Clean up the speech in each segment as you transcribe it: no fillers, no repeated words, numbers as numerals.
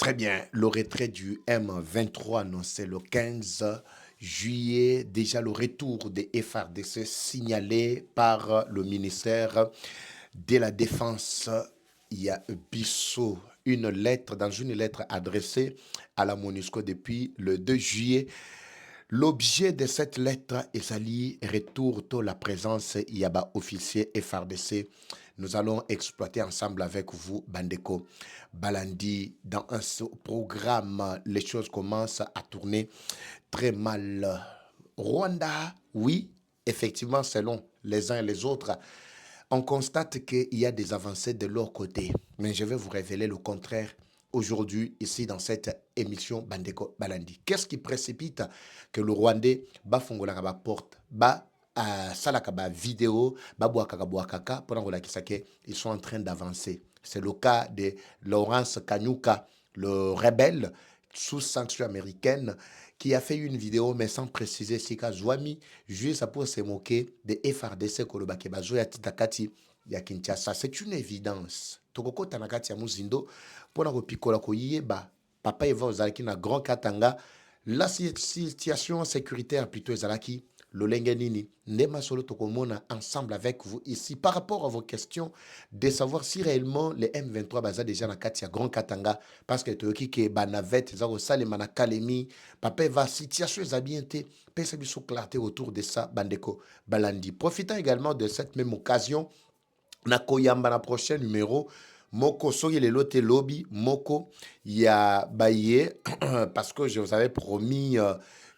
Très bien. Le retrait du M23 annoncé le 15 juillet. Déjà le retour des FARDC signalé par le ministère de la Défense. Il y a Bissot, dans une lettre adressée à la MONUSCO depuis le 2 juillet. L'objet de cette lettre est sali retour de la présence Yaba officier FARDC. Nous allons exploiter ensemble avec vous, Bandeko Balandi. Dans un programme, les choses commencent à tourner très mal. Rwanda, oui, effectivement, selon les uns et les autres, on constate qu'il y a des avancées de leur côté. Mais je vais vous révéler le contraire aujourd'hui, ici, dans cette émission Bandeko Balandi. Qu'est-ce qui précipite que le Rwandais va fongola la porte, va salakaba vidéo, va boakaka, pendant que ils sont en train d'avancer. C'est le cas de Laurence Kanyuka, le rebelle sous sanction américaine, qui a fait une vidéo, mais sans préciser si Kazwami, juste pour se moquer de FRDC Kolobake Bazo ya Titakati ya Kinshasa. C'est une évidence. Tokoko Tanakati ya Muzindo, pour la pikola koyeba, papa Eva Ozalaki na Grand Katanga, la situation sécuritaire plutôt Ezalaki, le Lengenini, Nema Solo Tokomona, ensemble avec vous ici, par rapport à vos questions, de savoir si réellement les M23 baza déjà na Katia Grand Katanga, parce que Toyoki ke Banavet, Zaro Salemana Kalemi, papa Eva, situation Zabiente, pesa biso clarté autour de ça, Bandeko Balandi. Profitant également de cette même occasion, na koyamba na prochain numéro, Moko soki le lote lobby, Moko ya baye, parce que je vous avais promis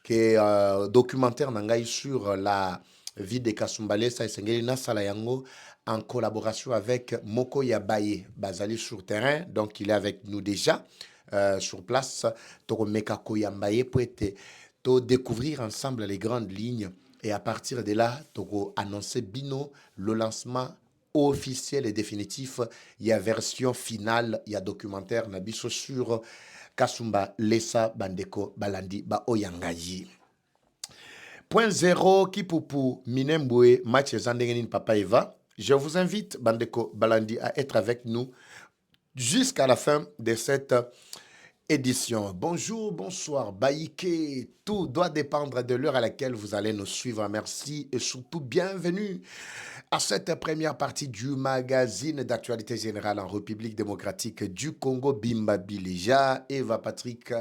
que documentaire nangai sur la vie de Kasumbalé, ça esengeli na sala yango en collaboration avec Moko Yabaye, Bazali sur terrain, donc il est avec nous déjà sur place. Toko Meka Koyambaye pour découvrir ensemble les grandes lignes et à partir de là, Toko annoncer Bino le lancement officiel et définitif. Il y a version finale, il y a documentaire Nabiso sur Kasumba Lesa Bandeko Balandi Ba Oyangayi. Point zéro Kipupu Minembwe match Zandengenin Papa Eva. Je vous invite Bandeko Balandi à être avec nous jusqu'à la fin de cette édition. Bonjour, bonsoir, Baïké. Tout doit dépendre de l'heure à laquelle vous allez nous suivre. Merci et surtout bienvenue à cette première partie du magazine d'actualité générale en République démocratique du Congo, Bimba Bileja, Eva Patrick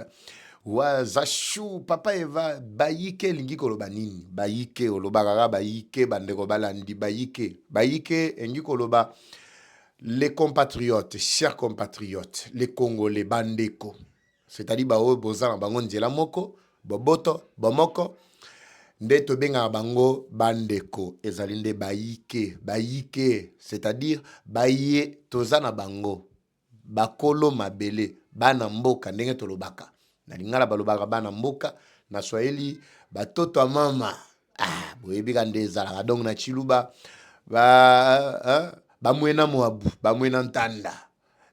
Wazachou, Papa Eva, Baïke Lingi Kolobanini, Baïke Olobagara, Baïke Bandeko Balandi, Baïke Lingi Koloba, les compatriotes, chers compatriotes, les Congolais, Bandeko, c'est-à-dire Bao Bozan, Bangon Djelamoko, Boboto, Bomoko, Ndeto benga bango bandeko ezalinde baïke c'est-à-dire baye tozana bango bakolo mabele bana mboka ndenge tolobaka na lingala balobaka bana mboka na Swahili batoto mama boyebi kande ezalaka donc na chiluba bamwena moabu bamwena ntanda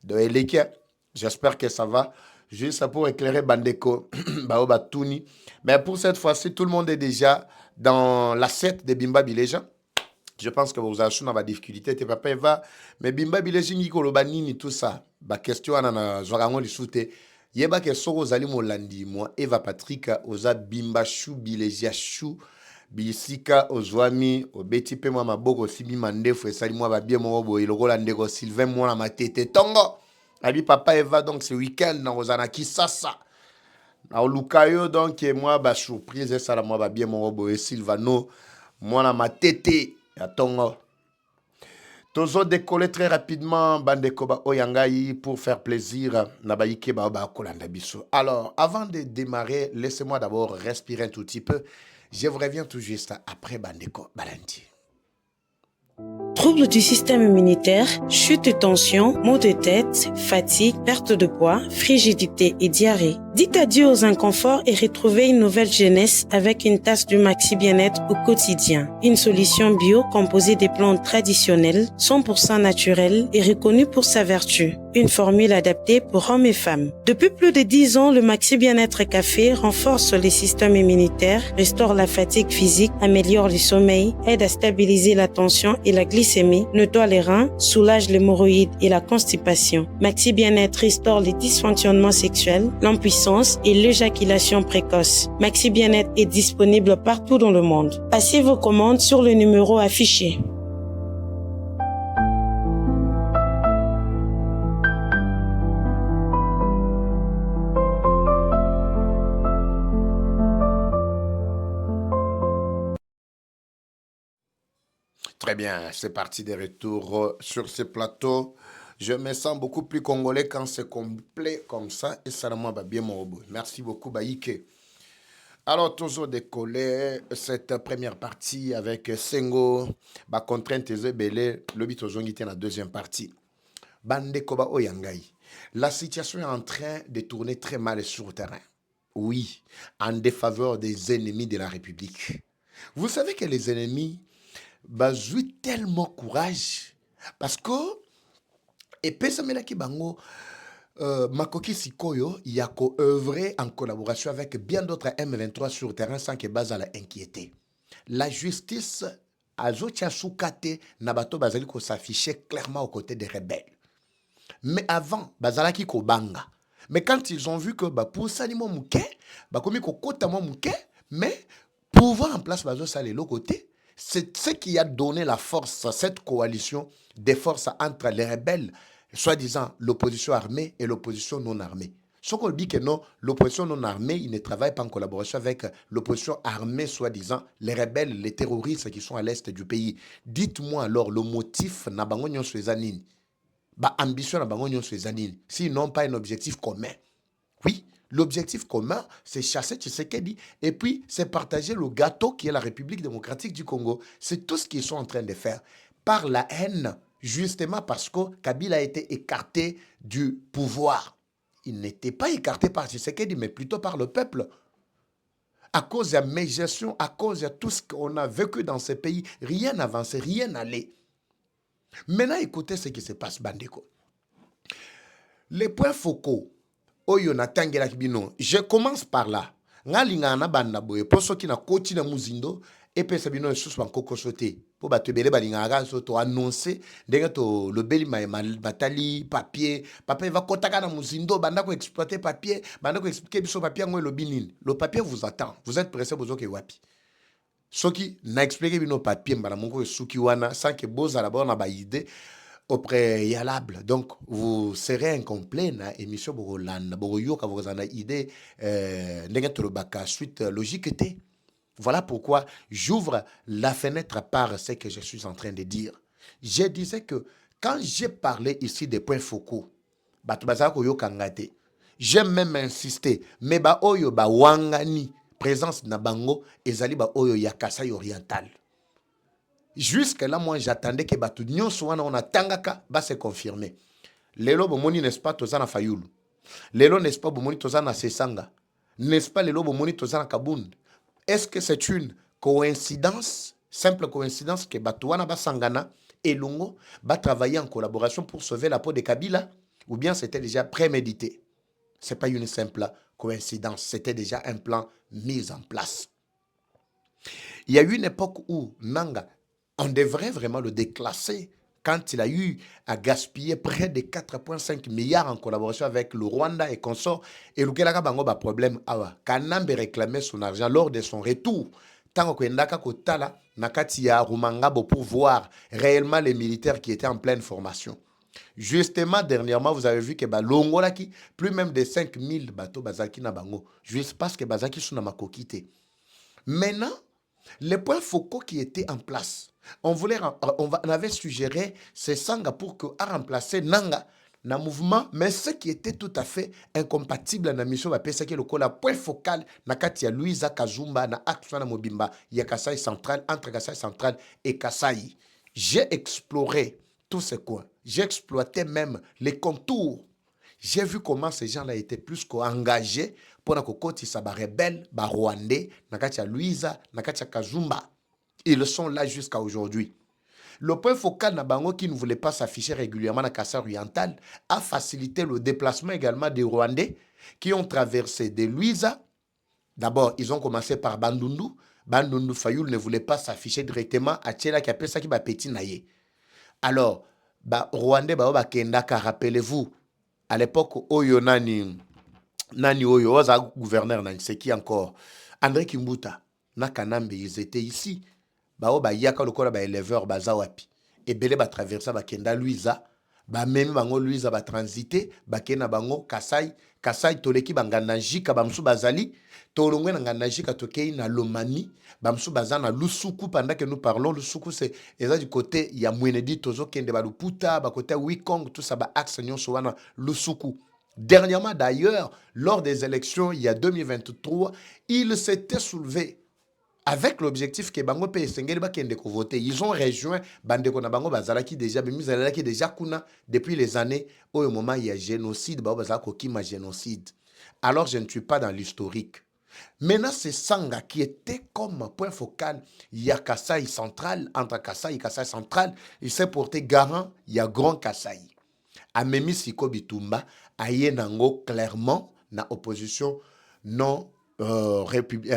donc elekia j'espère que ça va. Juste pour éclairer Bandeko, Baobatuni. Mais pour cette fois-ci, tout le monde est déjà dans l'assiette de Bimba Bileja. Je pense que vous avez une difficulté. Te papa va. Mais Bimba Bileja, Nikolo Banini, tout ça. Ma question, Anna, Jorangon, Lissoute. Yeba ke soro zali molandi, moi, Eva Patrick, oza Bimba Chou, Bileja Chou, Bisika, Ozwami, Obeti, moi, ma bogo, Sibi Mandefo, et sali, moi, ba bien, moi, bo, il Rolandego, Sylvain, moi, la matete, Tongo. Abi papa Eva donc ce week-end dans Rosana Kisasa. Na Lukayo donc et moi ba surprise ça la moi ba bien mon robo et Silvano moi la ma tété ya tongo. Tozo décoller très rapidement Bandeko ba Oyangayi pour faire plaisir na baïke ba kolanda biso. Alors avant de démarrer, laissez-moi d'abord respirer un tout petit peu. Je vous reviens tout juste après Bandeko Balandi. Troubles du système immunitaire, chute de tension, maux de tête, fatigue, perte de poids, frigidité et diarrhée. Dites adieu aux inconforts et retrouvez une nouvelle jeunesse avec une tasse du Maxi Bien-être au quotidien. Une solution bio composée des plantes traditionnelles, 100% naturelles et reconnue pour sa vertu. Une formule adaptée pour hommes et femmes. Depuis plus de 10 ans, le Maxi Bien-être Café renforce les systèmes immunitaires, restaure la fatigue physique, améliore le sommeil, aide à stabiliser la tension et la glycémie, nettoie les reins, soulage l'hémorroïde et la constipation. Maxi Bien-être restaure les dysfonctionnements sexuels, l'impuissance et l'éjaculation précoce. Maxi Bien-être est disponible partout dans le monde. Passez vos commandes sur le numéro affiché. Très bien, c'est parti de retour sur ce plateau. Je me sens beaucoup plus congolais quand c'est complet comme ça et ça m'a bien mon robot. Merci beaucoup, Baïke. Alors, toujours décoller cette première partie avec Sengo, ba contrainte belé, le bit dans la deuxième partie. Bande Koba Oyangai. La situation est en train de tourner très mal sur le terrain. Oui, en défaveur des ennemis de la République. Vous savez que les ennemis ont tellement courage parce que et pesamela ki bango makoki sikoyo y a œuvrer en collaboration avec bien d'autres M23 sur le terrain sans que base à la inquiéter. La justice a soukate na bato bazali ko s'afficher clairement aux côtés des rebelles. Mais avant bazalaki ko banga. Mais quand ils ont vu que pour salimo muke, komi ko kota mo muke, mais pouvoir en place bazo sale l'autre côté. C'est ce qui a donné la force à cette coalition des forces entre les rebelles, soi-disant l'opposition armée et l'opposition non armée. Ce qu'on dit que non, l'opposition non armée, il ne travaille pas en collaboration avec l'opposition armée, soi-disant les rebelles, les terroristes qui sont à l'est du pays. Dites-moi alors le motif n'a pas ambition n'a pas s'ils n'ont pas un objectif commun. Oui. L'objectif commun, c'est chasser Tshisekedi et puis c'est partager le gâteau qui est la République démocratique du Congo. C'est tout ce qu'ils sont en train de faire. Par la haine, justement parce que Kabila a été écarté du pouvoir. Il n'était pas écarté par Tshisekedi, mais plutôt par le peuple. À cause de la mégestion, à cause de tout ce qu'on a vécu dans ce pays, rien n'avançait, rien n'allait. Maintenant, écoutez ce qui se passe, Bandeko. Les points focaux. Oyo na tangela kibino. Je commence par là. Ngalinga na banda boye poso ki na koti na muzindo epesa bino susu bankoko sote. Po batebele balinga ga soto annoncer ndenge to lobeli batali papier va kotaka na muzindo banda ko exploiter papier banda ko expliquer biso papier ngo lobinine. Le papier vous attend. Vous êtes pressé bozo ke wapi. Soki na expliquer bino papier mbala mongo suki wana sans que boza la bonne ba idée au préalable. Donc, vous serez incomplet na émission Bogolanda. Bogoyoka, vous avez une idée, suite logique. Voilà pourquoi j'ouvre la fenêtre par ce que je suis en train de dire. Je disais que quand j'ai parlé ici des points focaux, j'ai même insisté, mais ba oyo ba wangani, présence na bango, ezali ba oyo ya Kasai oriental. Jusque là, moi, j'attendais que Batu Nyonso on a tangaka va se confirmer. Lelo bomoni n'est-ce pas tozana Fayulu. Lelo n'est-ce pas bomoni tozana Sesanga. N'est-ce pas lelo bomoni tozana Kabound. Est-ce que c'est une coïncidence, simple coïncidence que Batouana Basangana et Lungo va travailler en collaboration pour sauver la peau de Kabila ou bien c'était déjà prémédité? Ce n'est pas une simple coïncidence, c'était déjà un plan mis en place. Il y a eu une époque où Nanga, on devrait vraiment le déclasser quand il a eu à gaspiller près de 4,5 milliards en collaboration avec le Rwanda et consorts. Et le Kelaka Bango a problème. Kanambe réclamait son argent lors de son retour. Tant que Ndaka Kotala, Nakatia Rumangabo pour voir réellement les militaires qui étaient en pleine formation. Justement, dernièrement, vous avez vu que Longolaki, plus même de 5000 bateaux Bazaki na Bango, juste parce que Bazaki sont na quitté. Maintenant, les points focaux qui étaient en place, on avait suggéré ces Sanga pour que a remplacé Nanga dans le mouvement, mais ce qui était tout à fait incompatible dans la mission, c'est que le point focal na Katia Louisa Kazumba na Akswana Mobimba, il y a Kassai central, entre Kassai central et Kassai. J'ai exploré tous ces coins. J'ai exploité même les contours. J'ai vu comment ces gens-là étaient plus qu'engagés pour que côté ça rebelle, rwandais, nakatia Luisa, nakatia Kazumba. Ils sont là jusqu'à aujourd'hui. Le point focal Nabango qui ne voulait pas s'afficher régulièrement dans Kassai oriental a facilité le déplacement également des Rwandais qui ont traversé de Luisa. D'abord, ils ont commencé par Bandundu. Bandundu Fayoul ne voulait pas s'afficher directement à Tchela qui appelle ça qui va petit naïe. Alors, Rwandais, Kendaka, rappelez-vous, à l'époque, Oyo Nani Oyo, Oza gouverneur, c'est qui encore? André Kimbuta, Nakanambe, ils étaient ici. Yaka lokola éleveur baza wapi. Et belé ba traverser ba kenda Luisa, même bango Luisa ba transiter, ba kena bango Kasai, Kasai toleki bangana jika bamsu bazali, tolongwe ngana jika tokei na Lomami, bamsu bazana Lusuku pendant que nous parlons Lusuku c'est eza du côté ya Mwenedi tozo kende ba Luputa, ba côté Wikong, tout ça ba axe nyonso wana Lusuku. Dernièrement d'ailleurs, lors des élections il y a 2023, il s'était soulevé avec l'objectif que bango pe sengeli ba kende ko voter. Ils ont rejoint bandeko na bango bazalaki déjà bimizalaki déjà kuna depuis les années au moment il y a génocide ba bazala ko kima génocide. Alors je ne suis pas dans l'historique. Maintenant c'est Sanga qui était comme point focal, il y a Kassai central, entre Kassai et Kassai central, il s'est porté garant, il y a Grand Kassai. Amemi Siko Bitumba aye nango clairement na opposition non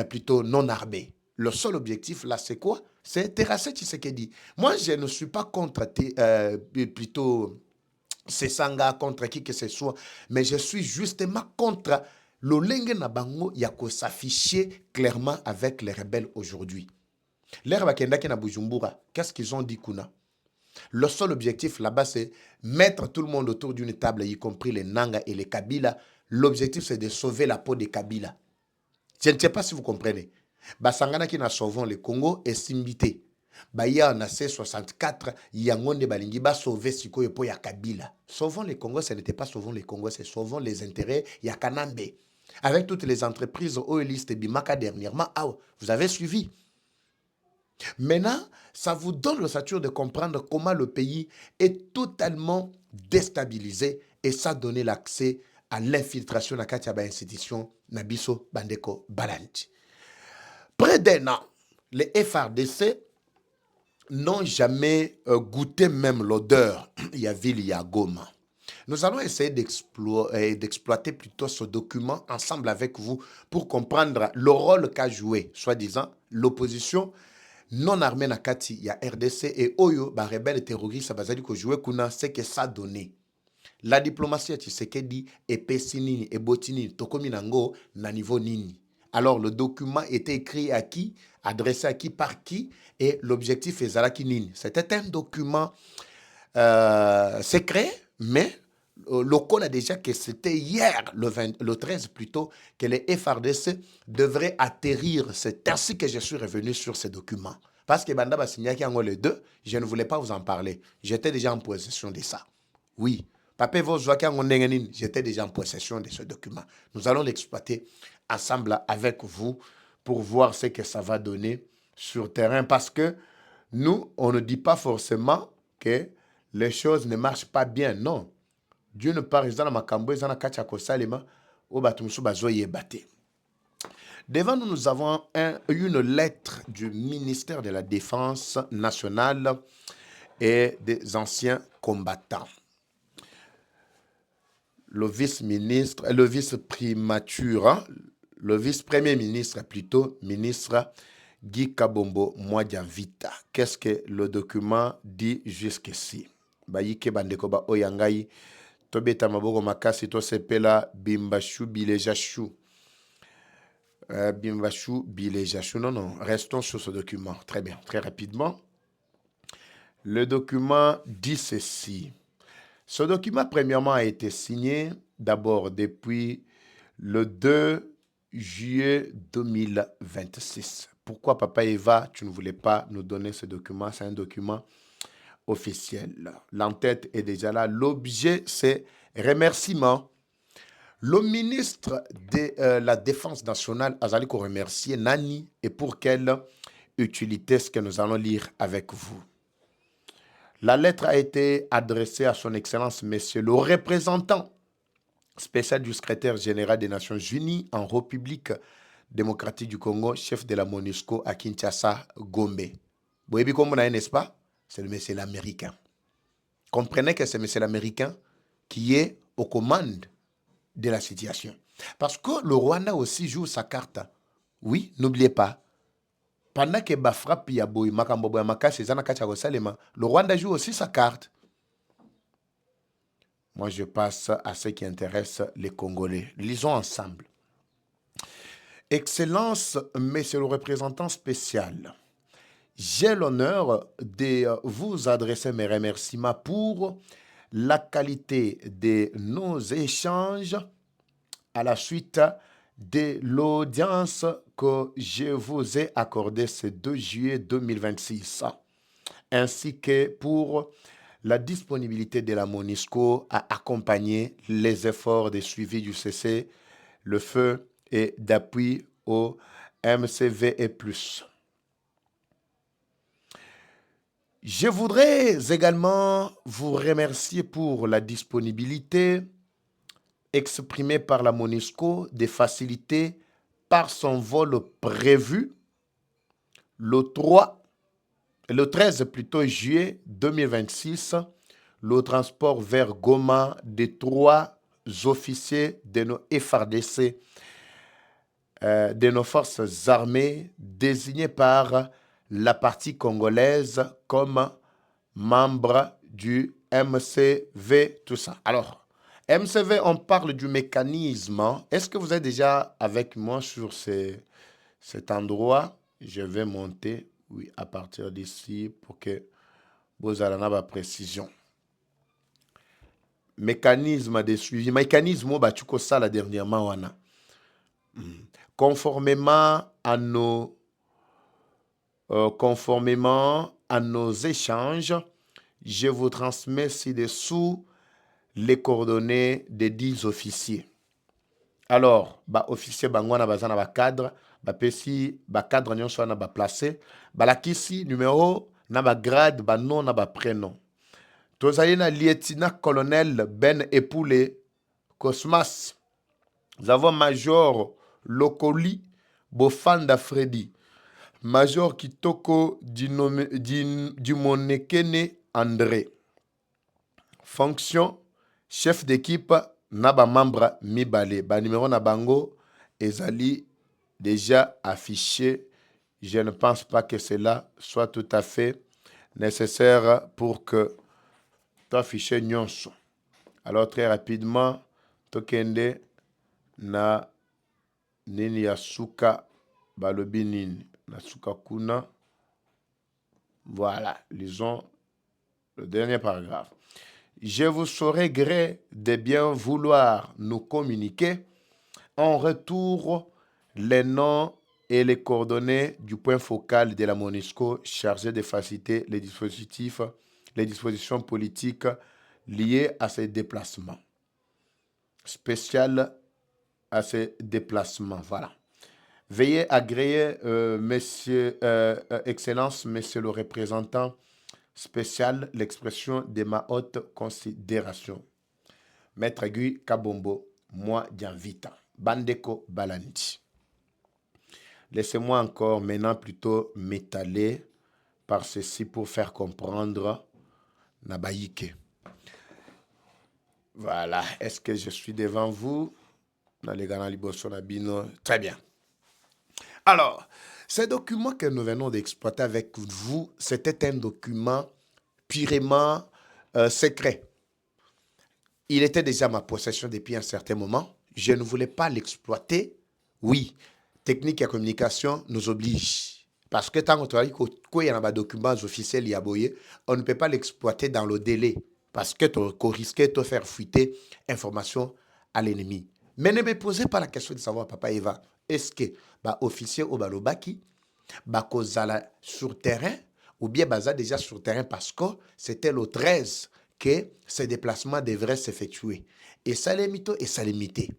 plutôt non armée. Le seul objectif là, c'est quoi? C'est terrasser Tshisekedi. Moi, je ne suis pas contre plutôt Sesanga, contre qui que ce soit, mais je suis justement contre l'olenge nabango yako s'afficher clairement avec les rebelles aujourd'hui. Les rebelles qui na Bujumbura, qu'est-ce qu'ils ont dit kuna? Le seul objectif là-bas, c'est mettre tout le monde autour d'une table, y compris les Nanga et les Kabila. L'objectif, c'est de sauver la peau des Kabila. Je ne sais pas si vous comprenez. Basangana qui na sauvons le Congo est simbité. Baya na C64, yangonde balingi ba sauver sikoyo po ya Kabila. Sauvons le Congo, ce n'était pas sauvons le Congo, c'est sauvons les intérêts ya Kanambe. Avec toutes les entreprises Oiliste et Bimaka dernièrement, vous avez suivi. Maintenant, ça vous donne l'ossature de comprendre comment le pays est totalement déstabilisé et ça donne l'accès à l'infiltration de la institution Nabiso Bandeko Balanti. Près d'un an, les FRDC n'ont jamais goûté même l'odeur Yaville Yagoma. Nous allons essayer d'exploiter plutôt ce document ensemble avec vous pour comprendre le rôle qu'a joué, soi-disant, l'opposition non armée na kati ya RDC et Oyo, ba rebelle terroriste bazali ko jouer kuna, c'est que ça donné. La diplomatie Tshisekedi epesi nini eboti nini tokomi nango na niveau nini. Alors le document était écrit à qui, adressé à qui, par qui, et l'objectif est zalaki nini. C'était un document secret, mais le col a déjà que c'était hier, le 13 plutôt, que les FRDC devraient atterrir. C'est ainsi que je suis revenu sur ces documents. Parce que Banda Bassigna qui en les deux, je ne voulais pas vous en parler. J'étais déjà en possession de ça. Oui. J'étais déjà en possession de ce document. Nous allons l'exploiter ensemble avec vous pour voir ce que ça va donner sur terrain. Parce que nous, on ne dit pas forcément que les choses ne marchent pas bien. Non. Dieu ne parle pas dans ma cambo, dans la salima, au batumsu bazoye bate. Devant nous, nous avons une lettre du ministère de la Défense nationale et des anciens combattants. Le vice-ministre, le vice-primature, le vice-premier ministre plutôt, ministre Guy Kabombo Mwadiavita. Qu'est-ce que le document dit jusqu'ici? Bayike bandeko ba oyangai tobeta maboko makasi to sepela bimbashu bilejashu. Bimbashu bilejashu. Non, restons sur ce document. Très bien, très rapidement. Le document dit ceci. Ce document, premièrement, a été signé d'abord depuis le 2 juillet 2026. Pourquoi, Papa Eva, tu ne voulais pas nous donner ce document? C'est un document officiel. L'entête est déjà là. L'objet, c'est remerciement. Le ministre de la Défense nationale a allé remercier Nani et pour quelle utilité ce que nous allons lire avec vous. La lettre a été adressée à son Excellence, Monsieur le représentant spécial du secrétaire général des Nations Unies en République démocratique du Congo, chef de la MONUSCO à Kinshasa, Gombe. Vous voyez comment on a, n'est-ce pas? C'est le monsieur l'américain. Comprenez que c'est monsieur l'américain qui est aux commandes de la situation. Parce que le Rwanda aussi joue sa carte. Oui, n'oubliez pas. Pendant que Bafra Piaboy, Makambobo Makasi, le Rwanda joue aussi sa carte. Moi, je passe à ce qui intéresse les Congolais. Lisons ensemble. Excellence, Monsieur le représentant spécial, j'ai l'honneur de vous adresser mes remerciements pour la qualité de nos échanges à la suite de l'audience que je vous ai accordée ce 2 juillet 2026, ainsi que pour la disponibilité de la MONUSCO à accompagner les efforts de suivi du cessez le feu et d'appui au MCVE+. Je voudrais également vous remercier pour la disponibilité exprimée par la MONUSCO de faciliter par son vol prévu le 13 juillet 2026, le transport vers Goma de 3 officiers de nos FARDC, de nos forces armées désignés par la partie congolaise comme membres du MCV, tout ça. Alors, MCV, on parle du mécanisme. Est-ce que vous êtes déjà avec moi sur cet endroit? Je vais monter, oui, à partir d'ici pour que vous ayez la précision. Mécanisme de suivi. Mécanisme, tu connais ça la dernièrement, wana. Conformément à nos échanges, je vous transmets ci-dessous les coordonnées des 10 officiers. Alors, officier bangwana bazana ba cadre, pesi ba cadre nyonso na ba placé, lakisi numéro na ba grade, ba nom na ba prénom. Tozali na lieutenant colonel Ben Epoule Cosmas. Nous avons major Lokoli Bofanda Freddy, major Kitoko Dumonekene André. Fonction chef d'équipe naba membre mibale. Ba numéro na bango ezali déjà affiché. Je ne pense pas que cela soit tout à fait nécessaire pour que tu affiches nyonso. Alors très rapidement, tokende na nini ya suka balobi nini na suka kuna. Voilà, lisons le dernier paragraphe. Je vous saurai gré de bien vouloir nous communiquer en retour les noms et les coordonnées du point focal de la MONUSCO chargé de faciliter les dispositions politiques liées à ces déplacements. Spécial à ces déplacements, voilà. Veuillez agréer, Excellence, Monsieur le représentant spécial, l'expression de ma haute considération. Maître Guy Kabombo, moi Dianvita, Bandeko Balandi. Laissez-moi encore maintenant plutôt m'étaler par ceci pour faire comprendre Nabaïke. Voilà, est-ce que je suis devant vous? Très bien. Alors, ce document que nous venons d'exploiter avec vous, c'était un document purement secret. Il était déjà à ma possession depuis un certain moment. Je ne voulais pas l'exploiter. Oui, technique et communication nous oblige. Parce que tant qu'on y a des documents officiels, on ne peut pas l'exploiter dans le délai. Parce que tu risques de faire fuiter information à l'ennemi. Mais ne me posez pas la question de savoir, Papa Eva, est-ce que officier ou balobaki, kozala sur terrain, ou bien baza déjà sur terrain parce que c'était le 13 que ce déplacement devrait s'effectuer. Et ça les mytho et ça les mythé.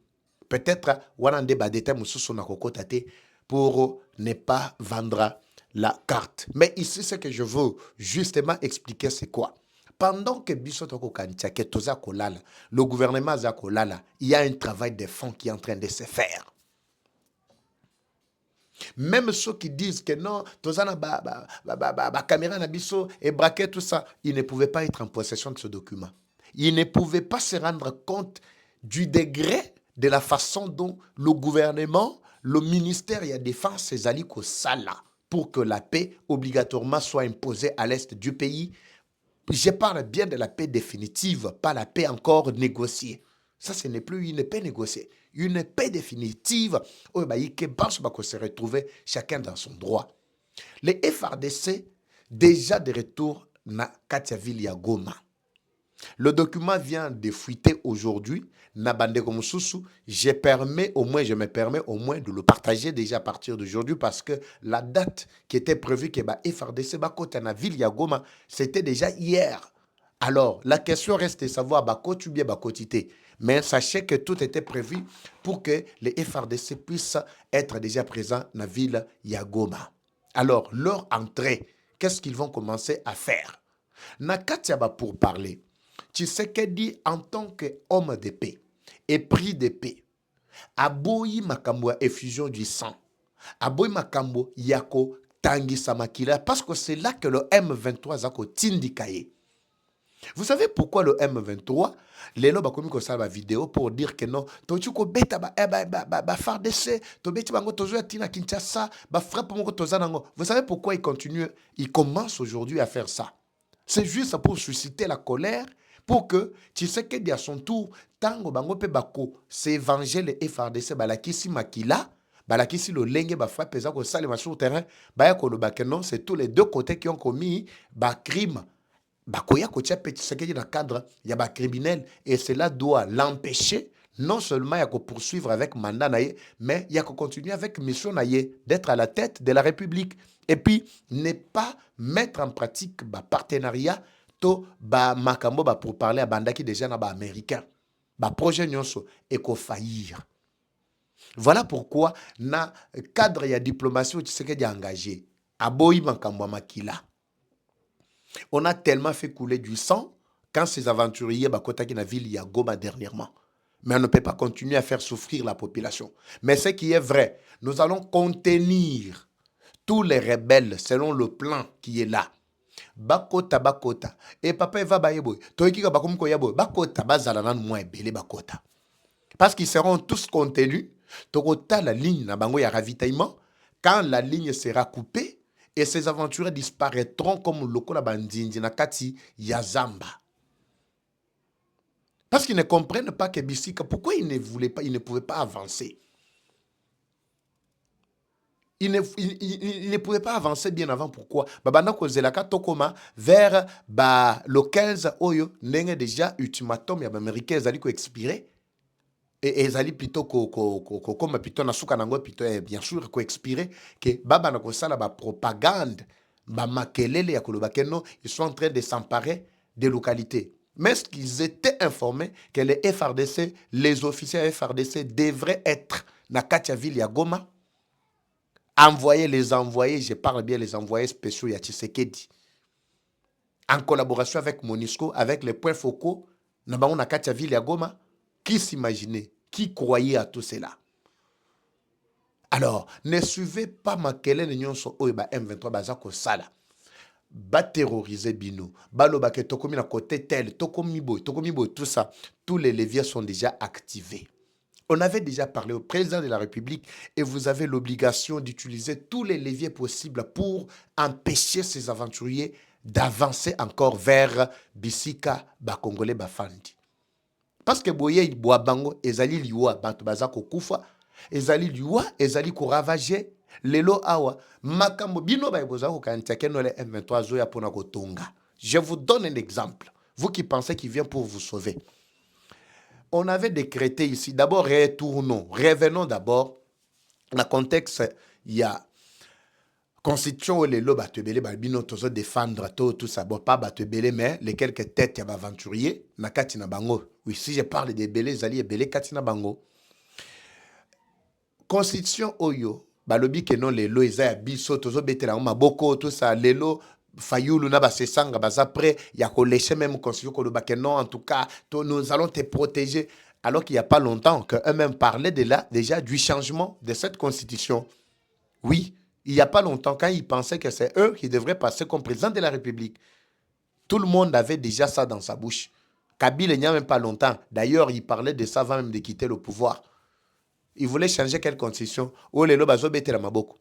Peut-être wanande badeta mususu na kokotate pour ne pas vendre la carte. Mais ici, ce que je veux justement expliquer, c'est quoi? Pendant que biso toko kantia que toza kolala, le gouvernement za kolala, il y a un travail de fond qui est en train de se faire. Même ceux qui disent que non, tozana caméra na biso et braquet tout ça, ils ne pouvaient pas être en possession de ce document. Ils ne pouvaient pas se rendre compte du degré de la façon dont le gouvernement, le ministère de la Défense et Zali Sala pour que la paix obligatoirement soit imposée à l'est du pays. Je parle bien de la paix définitive, pas la paix encore négociée. Ça, ce n'est plus une paix négociée. Une paix définitive où se retrouver chacun dans son droit. Les FRDC, déjà de retour na Katiaville ya Goma. Le document vient de fuiter aujourd'hui. Je me permets au moins de le partager déjà à partir d'aujourd'hui parce que la date qui était prévue que FRDC côté na ville ya Goma, c'était déjà hier. Alors, la question reste de savoir côté ou bien côté. Mais sachez que tout était prévu pour que les FRDC puissent être déjà présents dans la ville ya Goma. Alors, leur entrée, qu'est-ce qu'ils vont commencer à faire? Nakatiaba pour parler. Tu sais que dit en tant qu'homme de paix et pris de paix, aboyi makambo ya effusion du sang, aboyi makambo yako tangi samakila, parce que c'est là que le M23 zako tindikaye. Vous savez pourquoi le M23, les lobes comme ça la vidéo pour dire que non, tochuko beta FARDC, to beti bango tozo tina Kinshasa, ba frappe mongo tozanango. Vous savez pourquoi il commence aujourd'hui à faire ça? C'est juste pour susciter la colère, pour que tu sais que à son tour, tango bango pe bako, c'est évangile et FARDC balakisi makila, balakisi le lenge ba frappe za ko sale sur terrain, ba ya ko lo bakeno, c'est tous les deux côtés qui ont commis ba crime. Bakoya kotia petit sekedi dans le cadre ya ba criminel et cela doit l'empêcher non seulement ya ko poursuivre avec mandat naie mais ya ko continuer avec mission naie d'être à la tête de la République et puis ne pas mettre en pratique ba partenariat to ba makambo ba pour parler à bandaki déjà na ba américain ba projet nyonso et ko faillir. Voilà pourquoi na cadre ya diplomatie tu sais que dia engagé aboyi makambo makila. On a tellement fait couler du sang quand ces aventuriers bakotaki na ville ya Goma dernièrement. Mais on ne peut pas continuer à faire souffrir la population. Mais ce qui est vrai, nous allons contenir tous les rebelles selon le plan qui est là. Bakota. Et papa va bayeboy. Toiki bakomko yaboy. Bakota bazalanan moins belé bakota. Parce qu'ils seront tous contenus. Tokota la ligne na bango ya ravitaillement. Quand la ligne sera coupée, et ces aventuriers disparaîtront comme le Lokola Bandindi Nakati Yazamba. Parce qu'ils ne comprennent pas que Bissika, pourquoi ils ne pouvaient pas avancer. Ils ne pouvaient pas avancer bien avant. Pourquoi? Babana Zelaka Tokoma vers le 15 Oyo, n'est déjà ultimatum ya américain Zaliko expiré. Et ils allaient plutôt comme plutôt nasuka nango plutôt bien sûr ko expiré que baba na ko sala ba propagande ba makelele ya koloba que non ils sont en train de s'emparer des localités. Mais est-ce qu'ils étaient informés que les FRDC, les officiers FRDC devraient être na Katiaville ya Goma? Envoyer, je parle bien les envoyés spéciaux ya Tshisekedi. En collaboration avec MONUSCO, avec les points focaux na bango na Katiaville ya Goma. Qui s'imaginait? Qui croyait à tout cela? Alors, ne suivez pas Makele Nyonso Oiba M23 Bazako Sala. Ba terroriser Bino. Baloba ke tokomi na côté tel, tokomi boy, tout ça. Tous les leviers sont déjà activés. On avait déjà parlé au président de la République et vous avez l'obligation d'utiliser tous les leviers possibles pour empêcher ces aventuriers d'avancer encore vers Bissika, Bakongole, Bafandi. Parce que boye boa bango ezali liwa bantu bazako kufa ezali liwa ezali ko ravager lelo awa makambo bino ba bozako kantia keno le M23 zoya pona ko tonga. Je vous donne un exemple. Vous qui pensez qu'il vient pour vous sauver. On avait décrété ici d'abord revenons d'abord dans le contexte il y a constitution où les lobes batebele balbino tozo défendre tout ça bon pas batebele mais les quelques têtes ya aventuriers na kati na bango. Oui, si je parle des belés zali et belé kati na bango. Constitution oyo balobi que non les lo eza biso tozo betela maboko tout ça lelo Fayoulou na basesanga baza prêt, il y a lécher même constitution que non, en tout cas, nous allons te protéger. Alors qu'il n'y a pas longtemps qu'eux-mêmes parlaient déjà du changement de cette constitution. Oui, il n'y a pas longtemps, quand ils pensaient que c'est eux qui devraient passer comme président de la République. Tout le monde avait déjà ça dans sa bouche. Kabila, il n'y a même pas longtemps. D'ailleurs, il parlait de ça avant même de quitter le pouvoir. Il voulait changer quelle constitution? Oh, les lobes bete la maboko.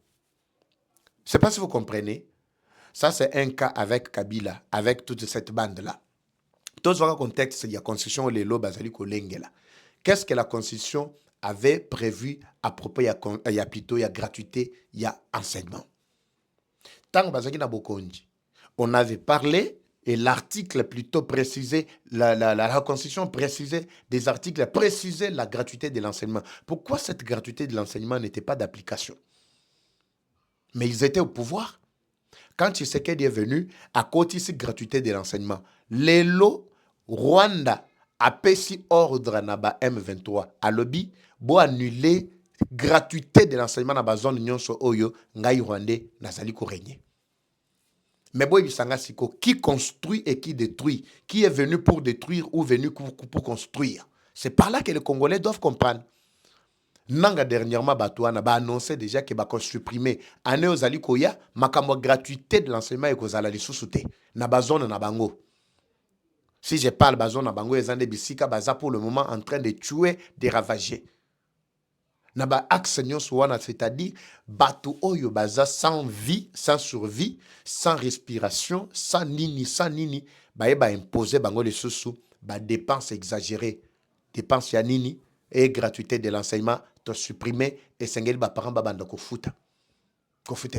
Je ne sais pas si vous comprenez. Ça, c'est un cas avec Kabila, avec toute cette bande-là. Dans un contexte, il y a la constitution les lobes bazali kolengela. Qu'est-ce que la constitution avait prévu à propos? Il y a plutôt, il y a gratuité, il y a enseignement. Tant bazali na bokonji, on avait parlé et l'article plutôt précisé, la constitution précisait des articles, précisait la gratuité de l'enseignement. Pourquoi cette gratuité de l'enseignement n'était pas d'application? Mais ils étaient au pouvoir. Quand Tshisekedi est venu, à côté de gratuité de l'enseignement, les lots, Rwanda a payé ordre na ba M23 à lobby pour annuler gratuité de l'enseignement na ba zone nyonso oyo ngai rwandais nazali ko régner. Mais boy bisanga siko, qui construit et qui détruit, qui est venu pour détruire ou venu pour construire. C'est par là que les Congolais doivent comprendre. Nanga dernièrement Batouana ba annoncé déjà que ba supprimer année aux alikoya makambo gratuité de l'enseignement et kozala lisusu te na ba zone na bango. Si je parle ba zone na bango ezande bisika baza pour le moment en train de tuer, de ravager. Na ba axe nyonso wana, c'est-à-dire bato oyo baza sans vie, sans survie, sans respiration, sans nini ba imposer bango lisusu ba dépenses exagérées, dépenses ya nini et gratuité de l'enseignement to supprimer et sengeli ba parents babanda ko futa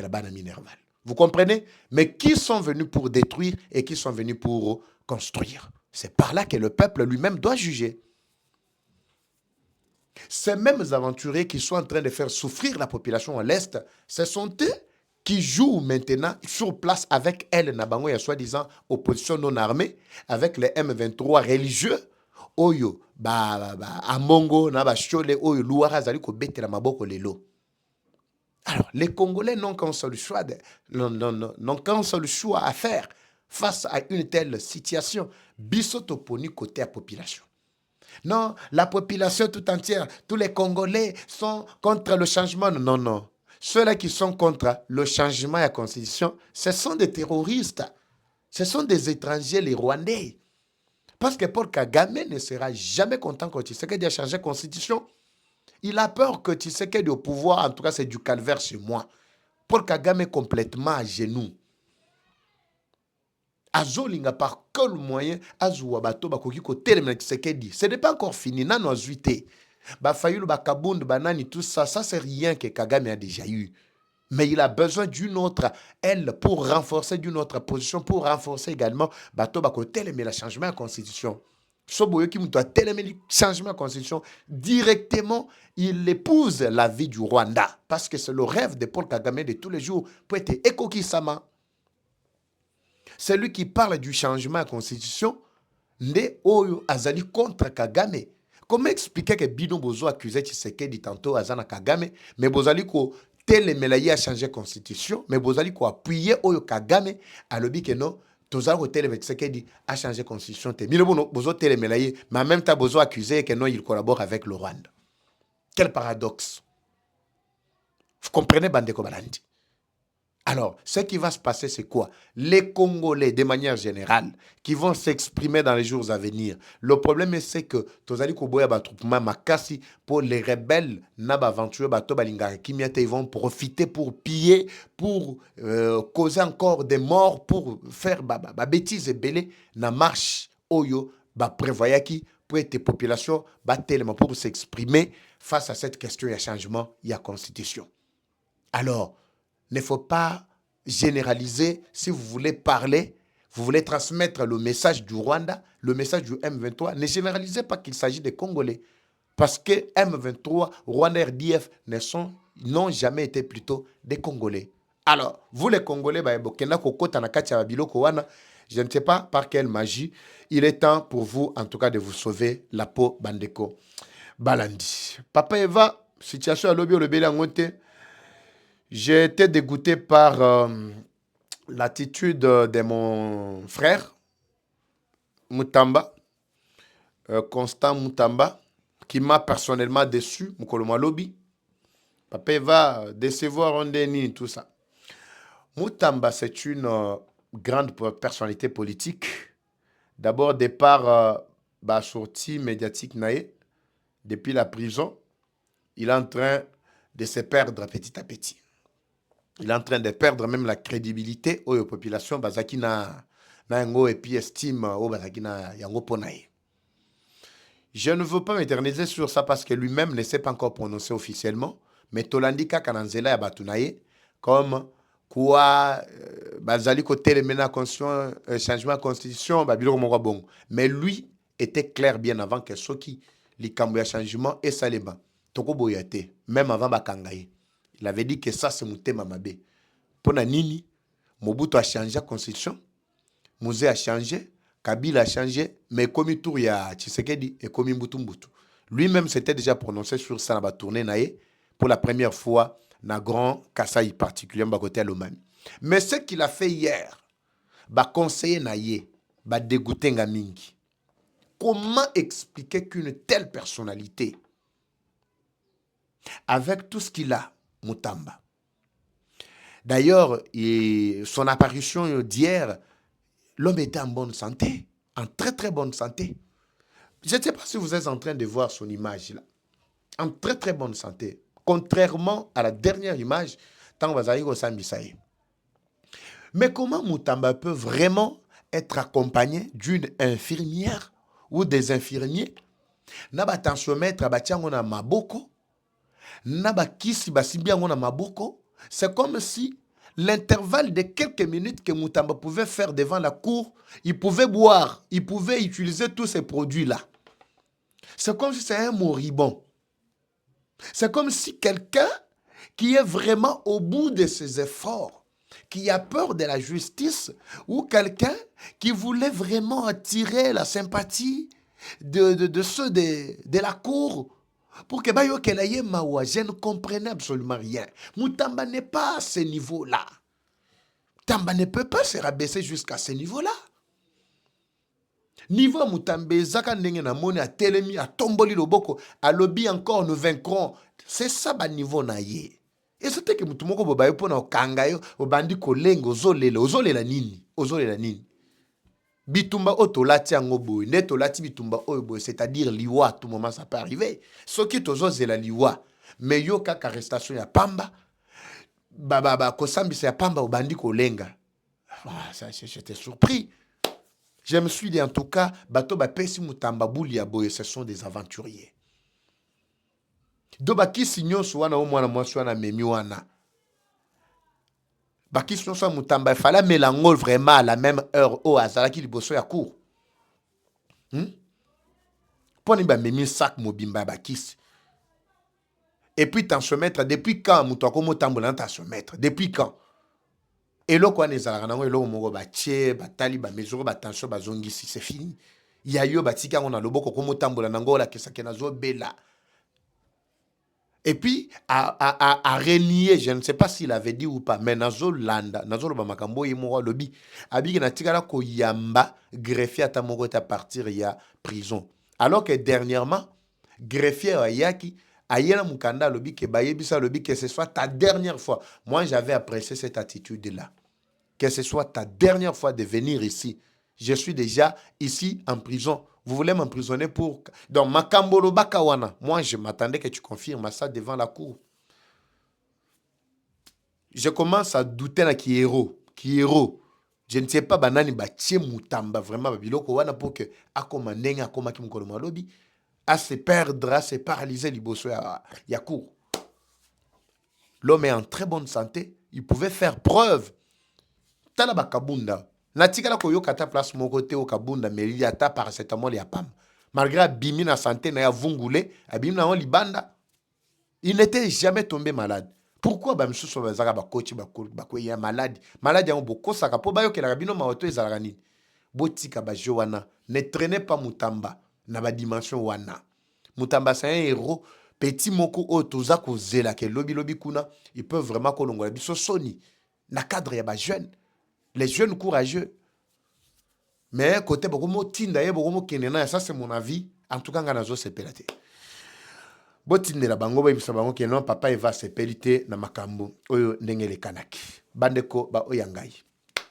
la bana minerval. Vous comprenez? Mais qui sont venus pour détruire et qui sont venus pour construire? C'est par là que le peuple lui-même doit juger. Ces mêmes aventuriers qui sont en train de faire souffrir la population à l'Est, ce sont eux qui jouent maintenant sur place avec elle, Nabango, et soi-disant opposition non armée, avec les M23 religieux, Oyo, Amongo, Nabachole, Oyo, Louara, Zaliko, Betela Maboko, Lelo. Alors, les Congolais n'ont qu'un seul choix, n'ont qu'un seul choix à faire face à une telle situation. Bissotoponi côté à population. Non, la population tout entière, tous les Congolais sont contre le changement. Non, non. Ceux-là qui sont contre le changement et la constitution, ce sont des terroristes. Ce sont des étrangers, les Rwandais. Parce que Paul Kagame ne sera jamais content quand Tshisekedi a changé la constitution. Il a peur que Tshisekedi au pouvoir, en tout cas c'est du calvaire chez moi. Paul Kagame est complètement à genoux. Azolinga par quel moyen Azouwa bato bakoki ko telemena Tshisekedi. Ce n'est pas encore fini, nano azuite. Fayulu bakabund banani tout ça, ça c'est rien que Kagame a déjà eu. Mais il a besoin d'une autre aile pour renforcer d'une autre position, pour renforcer également bato bako telemena changement de constitution. Soboyo qui doit telemena changement de constitution directement, il épouse la vie du Rwanda parce que c'est le rêve de Paul Kagame de tous les jours pour être Ekokisama. C'est lui qui parle du changement de la constitution, Nde Oyo Azali contre Kagame. Comment expliquer que Bino Bozo accusait Tshisekedi tantôt Azana Kagame, mais Bozali ko telemelaye a changé la constitution, mais Bozali ko appuyer Oyo Kagame à l'obi que non, Tozali ko telemelaye Tshisekedi a changé la constitution. Mino Bozo telemelaye, mais en même temps Bozo accusé que non, il collabore avec le Rwanda. Quel paradoxe. Vous comprenez, Bandeko Balandi? Alors, ce qui va se passer, c'est quoi? Les Congolais, de manière générale, qui vont s'exprimer dans les jours à venir. Le problème, c'est que Tozali Koboya Batroupema Makasi, pour les rebelles, Naba Aventure, Bato Balingari, Kimiate, ils vont profiter pour piller, pour causer encore des morts, pour faire bêtises et belé, na marche, Oyo, prévoyaki, pour être population, tellement pour s'exprimer face à cette question, il y a changement, il y a constitution. Alors, il ne faut pas généraliser. Si vous voulez parler, vous voulez transmettre le message du Rwanda, le message du M23, ne généralisez pas qu'il s'agit des Congolais. Parce que M23, Rwanda, RDF n'ont jamais été plutôt des Congolais. Alors, vous les Congolais, je ne sais pas par quelle magie, il est temps pour vous, en tout cas, de vous sauver la peau, Bandeko Balandi. Papa Eva, situation à l'objet, le Bélangote. J'ai été dégoûté par l'attitude de mon frère, Mutamba, Constant Mutamba, qui m'a personnellement déçu, Moukoloma Lobby. Papa va décevoir Ondeni, tout ça. Mutamba, c'est une grande personnalité politique. D'abord, départ, sortie médiatique naïe, depuis la prison, il est en train de se perdre petit à petit. Il est en train de perdre même la crédibilité aux populations bazaki na yango et puis estime au bazaki na yango ponaye. Je ne veux pas m'éterniser sur ça parce que lui-même ne s'est pas encore prononcé officiellement, mais Tolandika Kananzela ya batunaye comme quoi bazali côté mena changement de constitution babilo mo bon. Mais lui était clair bien avant que soki likambo ya changement et saleba toko boyate même avant bakangaye. Il avait dit que ça, c'est Moutema Mabé. Pour Nini, Mobutu a changé la constitution, Mouzé a changé, Kabila a changé, mais comme il tourne, il y a Tshisekedi et comme Mbutu Mbutu. Lui-même s'était déjà prononcé sur ça, dans la tournée naïe, pour la première fois, dans Grand Kasaï, particulièrement à côté de l'Oman. Mais ce qu'il a fait hier, conseiller naïe, dégoûter Ngamingi. Comment expliquer qu'une telle personnalité, avec tout ce qu'il a, Mutamba. D'ailleurs, son apparition d'hier, l'homme était en bonne santé, en très très bonne santé. Je ne sais pas si vous êtes en train de voir son image là. En très très bonne santé. Contrairement à la dernière image, tant Bazari Sambisaï. Mais comment Mutamba peut vraiment être accompagné d'une infirmière ou des infirmiers? Naba tensiomètre batiango na maboko. Naba kisi basibiango na maboko. C'est comme si l'intervalle de quelques minutes que Mutamba pouvait faire devant la cour, il pouvait boire, il pouvait utiliser tous ces produits-là. C'est comme si c'est un moribond. C'est comme si quelqu'un qui est vraiment au bout de ses efforts, qui a peur de la justice, ou quelqu'un qui voulait vraiment attirer la sympathie de ceux de la cour, pour que Bayo Kelaye Mawa, je ne comprenais absolument rien. Mutamba n'est pas à ce niveau-là. Tamba ne peut pas se rabaisser jusqu'à ce niveau-là. Niveau Mutamba, Zaka Ndenge na mone a telemi, a tomboli loboko, a lobby encore, nous vaincrons. C'est ça, ba niveau na ye. Et c'était que Mutumoko Bobayo pona okangayo, obandi kolengo, ozolela nini. Ozolela nini. Bitumba otolati angoboy, netolati bitumba oboy, c'est-à-dire liwa, tout moment ça peut arriver. Ce qui tozo la liwa, mais yo kaka arrestation ya pamba, kosambi ya pamba obandi kolenga. Ça, j'étais surpris. Je me suis dit en tout cas, bato ba pesi Mutamba buli ya boy, ce sont des aventuriers. Do baki sinyo suwana o mwana mwasi wana memi wana. Bakis non soit Mutamba, il fallait mélanger vraiment à la même heure au hasard qui liboso ya cour. Poni ba memi sac mobimba bakis. Et puis t'en se mettre depuis quand Mutoko Mutambola t'en se mettre depuis quand? Et là quoi les alana et là mo ba tie ba tali ba mesure ba tension ba zongi si c'est fini. Il y a yo ba tika on a loboko ko Mutambola nangola kesa kenazo bela. Et puis, à renier, je ne sais pas s'il avait dit ou pas, mais Nazo Landa, Nazo Lobamakambo et Mora Lobby, Abig Natigala ko Yamba, greffier à Tamoro à partir il y a prison. Alors que dernièrement, greffier à Yaki, Ayena Mukanda Lobby, que Bayebisa Lobby, que ce soit ta dernière fois. Moi, j'avais apprécié cette attitude-là. Que ce soit ta dernière fois de venir ici. Je suis déjà ici en prison. Vous voulez m'emprisonner pour... Donc, Makambolo Bakawana. Moi, je m'attendais que tu confirmes ça devant la cour. Je commence à douter là qui est héros. Qui est héros. Je ne sais pas, banani batie Mutamba vraiment babiloko wana pour que akoma nenga akoma kimukolo malobi à se perdre, à se paralyser liboso ya cour. L'homme est en très bonne santé. Il pouvait faire preuve. Tala bakabunda. Natikala ko yokata place mon côté au kabunda mais il y a ta paracétamol ya pam. Malgré abimi na santé na ya vungule, abimi na on libanda. Il n'était jamais tombé malade. Pourquoi ba msuso bazaka ba coach ba ya malade. Malade ya boko saka po bayo ke la bino ma auto ezalaka nini. Botika ba jowana, ne traînez pas Mutamba na ba dimension wana. Mutamba c'est un héros petit moko o toza ko zela ke lobi kuna, ils peuvent vraiment kolongola biso soni na cadre ya ba jeune. Les jeunes courageux. Mais côté bokomo tinda bokomo kenena, ça c'est mon avis. En tout cas, nganazo c'est pelate. Botinde la bango ba imisa bango kenon papa eva se pelite na makambo oyo ndengele kanaki. Bandeko ba oyangai.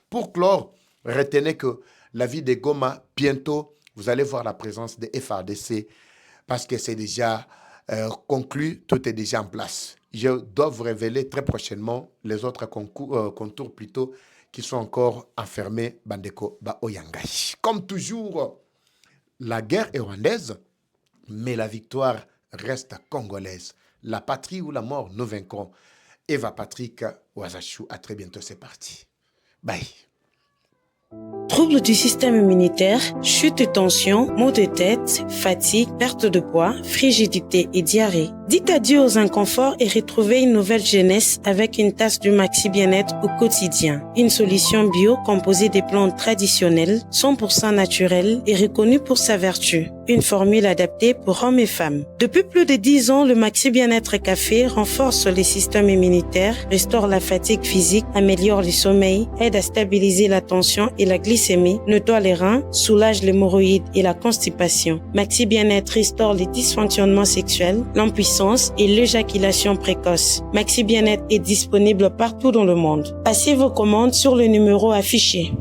Pour clore, retenez que la vie de Goma, bientôt, vous allez voir la présence de FRDC parce que c'est déjà conclu, tout est déjà en place. Je dois vous révéler très prochainement les autres contours plutôt qui sont encore enfermés, Bandeko Ba Oyangai. Comme toujours, la guerre est rwandaise, mais la victoire reste congolaise. La patrie ou la mort, nous vaincrons. Eva Patrick Ouazachou, à très bientôt, c'est parti. Bye. Troubles du système immunitaire, chute de tension, maux de tête, fatigue, perte de poids, frigidité et diarrhée. Dites adieu aux inconforts et retrouvez une nouvelle jeunesse avec une tasse du Maxi Bien-être au quotidien. Une solution bio composée des plantes traditionnelles, 100% naturelles et reconnue pour sa vertu. Une formule adaptée pour hommes et femmes. Depuis plus de 10 ans, le Maxi Bien-être Café renforce les systèmes immunitaires, restaure la fatigue physique, améliore le sommeil, aide à stabiliser la tension et la glycémie, nettoie les reins, soulage l'hémorroïde et la constipation. Maxi Bien-être restaure les dysfonctionnements sexuels, l'impuissance et l'éjaculation précoce. Maxi Bien-être est disponible partout dans le monde. Passez vos commandes sur le numéro affiché.